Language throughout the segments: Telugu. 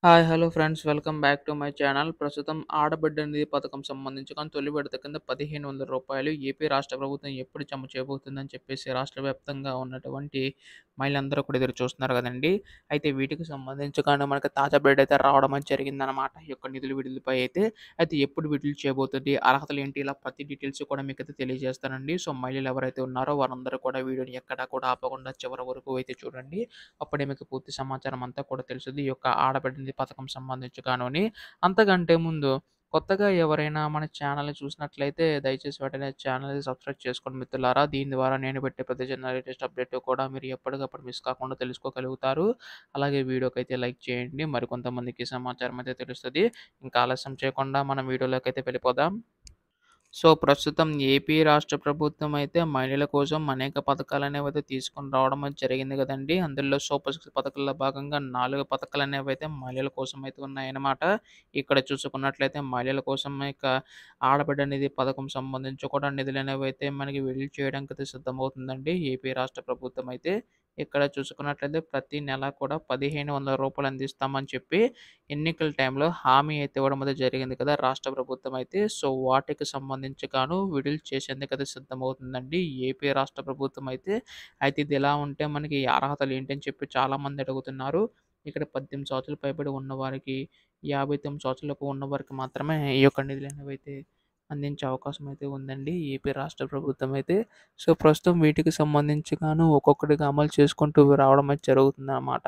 Hi! Hello friends. Welcome back to my channel. ప్రస్తుతం ఆడబిడ్డ నిధి పథకం సంబంధించి తొలి విడత కింద రూ. 1,500 ఏపీ రాష్ట్ర ప్రభుత్వం ఎప్పుడు జమ చేయబోతుందని చెప్పేసి రాష్ట్ర వ్యాప్తంగా ఉన్నటువంటి మహిళలందరూ కూడా ఎదురు చూస్తున్నారు గదండీ! అయితే వీటికి సంబంధించి మనకి తాజా అప్‌డేట్ అయితే రావడం అయితే జరిగిందనమాట. ఈ యొక్క నిధుల విడుదలపై అయితే. అయితే ఎప్పుడు విడుదల చేయబోతుంది? అర్హతలేంటి? ఇలా ప్రతి డీటెయిల్స్ కూడా మీకైతే తెలియజేస్తానండి. సో, మహిళలు ఎవరైతే ఉన్నారో వారందరూ కూడా వీడియోని ఎక్కడా కూడా ఆపకుండా చివరి వరకు అయితే చూడండి. అప్పుడే మీకు పూర్తి సమాచారం అంతా కూడా తెలుస్తది. ఈ యొక్క ఆడబిడ్డ నిధి పథకం సంబంధించి కానుని. అంతకంటే ముందు కొత్తగా ఎవరైనా మన ఛానల్‌ని చూసినట్లయితే దయచేసి వెంటనే ఛానల్‌ని సబ్స్క్రైబ్ చేసుకోండి మిత్రులారా. దీని ద్వారా నేను పెట్టే ప్రతి చిన్న లేటెస్ట్ అప్డేట్ కూడా మీరు ఎప్పటికప్పుడు మిస్ కాకుండా తెలుసుకోగలుగుతారు. అలాగే వీడియోకైతే లైక్ చేయండి. మరికొంతమందికి సమాచారం అయితే తెలుస్తది. ఇంకా ఆలస్యం చేయకుండా మనం వీడియోలోకైతే వెళ్ళిపోదాం. సో, ప్రస్తుతం ఏపీ రాష్ట్ర ప్రభుత్వం అయితే మహిళల కోసం అనేక పథకాలనేవైతే తీసుకొని రావడం అయితే జరిగింది గదండీ! అందులో సూపర్ సిక్స్ పథకాల్లో భాగంగా 4 పథకాలనేవైతే మహిళల కోసం అయితే ఉన్నాయన్నమాట. ఇక్కడ చూసుకున్నట్లయితే మహిళల కోసం ఇక ఆడబిడ్డ నిధి పథకం సంబంధించి కూడా నిధులనేవైతే మనకి విడుదల చేయడానికైతే సిద్ధమవుతుందండి ఏపీ రాష్ట్ర ప్రభుత్వం అయితే. ఇక్కడ చూసుకున్నట్లయితే ప్రతి నెల కూడా రూ. 1,500 అందిస్తామని చెప్పి ఎన్నికల టైంలో హామీ అయితే ఇవ్వడం అయితే జరిగింది కదా! రాష్ట్ర ప్రభుత్వం అయితే. సో, వాటికి సంబంధించి విడుదల చేసేందుకైతే సిద్ధమవుతుందండి ఏపీ రాష్ట్ర ప్రభుత్వం అయితే. అయితే ఇది ఎలా ఉంటే మనకి అర్హతలు ఏంటని చెప్పి చాలామంది అడుగుతున్నారు. ఇక్కడ 18 సంవత్సరాలు పైబడి ఉన్నవారికి, 59 సంవత్సరాలలోపు ఉన్నవారికి మాత్రమే ఈ యొక్క నిధులనేవైతే అందించే అవకాశం అయితే ఉందండి ఏపీ రాష్ట్ర ప్రభుత్వం అయితే. సో, ప్రస్తుతం వీటికి సంబంధించి ఒక్కొక్కటిగా అమలు చేసుకుంటూ రావడం అయితే జరుగుతుందనమాట.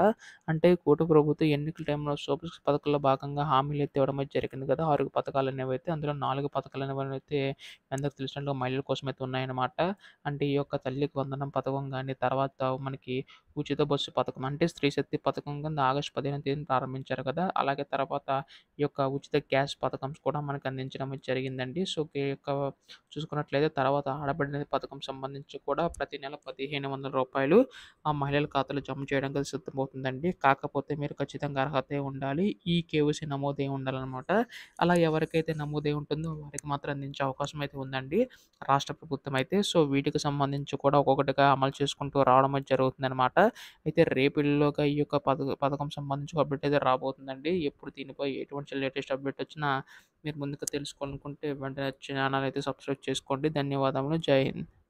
అంటే కూటమి ప్రభుత్వం ఎన్నికల టైంలో సూపర్ సిక్స్ పథకాల్లో భాగంగా హామీలైతే ఇవ్వడం అయితే జరిగింది కదా! 6 పథకాలనేవైతే అందులో 4 పథకాలనేవైతే అందరికి తెలిసినట్లుగా మహిళల కోసమైతే ఉన్నాయన్నమాట. అంటే ఈ యొక్క తల్లికి వందనం పథకం గాని, తర్వాత మనకి ఉచిత బస్సు పథకం అంటే స్త్రీ శక్తి పథకం కింద ఆగస్టు 15వ తేదీన ప్రారంభించారు కదా! అలాగే తర్వాత ఈ యొక్క ఉచిత గ్యాస్ పథకం కూడా మనకు అందించడం అయితే జరిగిందండి. సో, ఈ యొక్క చూసుకున్నట్లయితే తర్వాత ఆడబిడ్డ నిధి పథకం సంబంధించి కూడా ప్రతి నెల రూ. 1,500 ఆ మహిళల ఖాతాలో జమ చేయడానికి అది సిద్ధమవుతుందండి. కాకపోతే మీరు ఖచ్చితంగా అర్హత ఉండాలి. ఈ కేవైసీ నమోదై ఉండాలనమాట. అలా ఎవరికైతే నమోదై ఉంటుందో వారికి మాత్రం అందించే అవకాశం అయితే ఉందండి రాష్ట్ర ప్రభుత్వం అయితే. సో, వీటికి సంబంధించి కూడా ఒక్కొక్కటిగా అమలు చేసుకుంటూ రావడం అయితే జరుగుతుందనమాట. అయితే రేపు ఈ యొక్క పథకం సంబంధించి ఒక అప్డేట్ అయితే రాబోతుందండి. ఎప్పుడు దీనిపై ఎటువంటి లేటెస్ట్ అప్డేట్ వచ్చినా మీరు ముందుగా తెలుసుకోవాలనుకుంటే వెంటనే ఛానల్ అయితే సబ్స్క్రైబ్ చేసుకోండి. ధన్యవాదములు. జై హింద్.